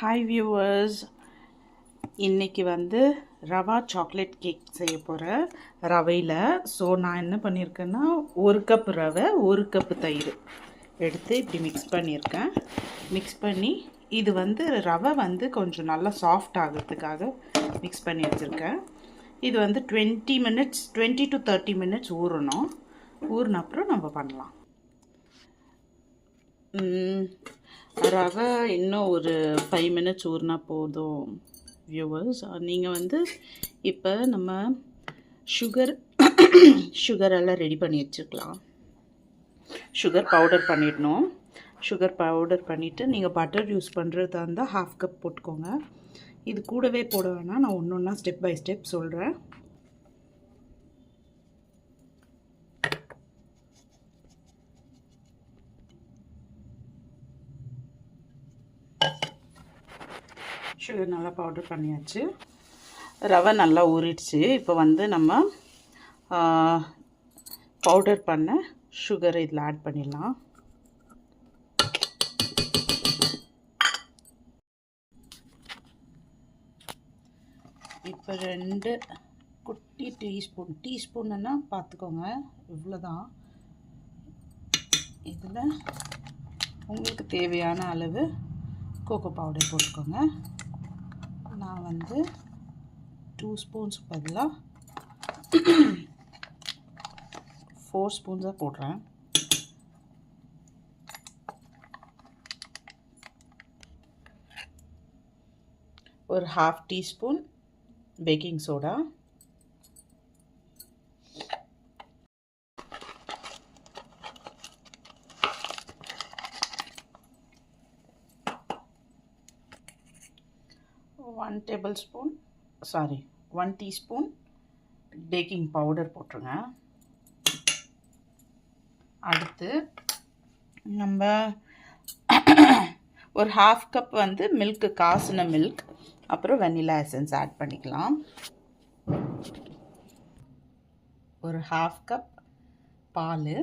Hi viewers, இன்றைக்கி வந்து rava chocolate cake செய்ய போகிறேன் ரவையில். ஸோ நான் என்ன பண்ணியிருக்கேன்னா 1 கப் ரவை 1 கப் தயிர் எடுத்து இப்படி மிக்ஸ் பண்ணியிருக்கேன். மிக்ஸ் பண்ணி இது வந்து ரவை வந்து கொஞ்சம் நல்லா சாஃப்ட் ஆகிறதுக்காக மிக்ஸ் பண்ணி வச்சுருக்கேன். இது வந்து 20 to 30 மினிட்ஸ் ஊறணும். ஊறின அப்புறம் நம்ம பண்ணலாம். ரவை இன்னும் ஒரு 5 மினிட்ஸ் ஊறினா போதும் வியூவர்ஸ். நீங்கள் வந்து இப்போ நம்ம சுகரெல்லாம் ரெடி பண்ணி வச்சுக்கலாம். சுகர் பவுடர் பண்ணிடணும். சுகர் பவுடர் பண்ணிவிட்டு நீங்கள் பட்டர் யூஸ் பண்ணுறதா இருந்தால் 1/2 கப் போட்டுக்கோங்க. இது கூடவே போட வேணாம், நான் ஒன்று ஒன்றா ஸ்டெப் பை ஸ்டெப் சொல்கிறேன். சுகர் நல்லா பவுடர் பண்ணியாச்சு. ரவை நல்லா ஊறிடுச்சு. இப்போ வந்து நம்ம பவுடர் பண்ண சுகரை இதில் ஆட் பண்ணிடலாம். இப்போ 2 குட்டி டீஸ்பூன்னா பார்த்துக்கோங்க, இவ்வளோதான். இதில் உங்களுக்கு தேவையான அளவு கோகோ பவுடர் போட்டுக்கோங்க. நான் வந்து 2 ஸ்பூன்ஸ் பதிலாக 4 ஸ்பூன்ஸாக போடுறேன். ஒரு 1/2 teaspoon baking soda, one teaspoon baking powder போட்டுருங்க. அடுத்து நம்ம ஒரு 1/2 கப் வந்து மில்க்கு, காசின மில்க், அப்புறம் வெனிலா எசன்ஸ் ஆட் பண்ணிக்கலாம். ஒரு 1/2 கப் பால்,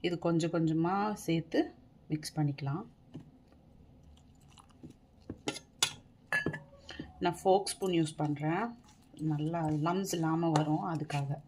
இது கொஞ்சம் கொஞ்சமாக சேர்த்து மிக்ஸ் பண்ணிக்கலாம். நான் ஃபோக் ஸ்பூன் யூஸ் பண்ணுறேன், நல்லா லம்ஸ் இல்லாமல் வரும் அதுக்காக.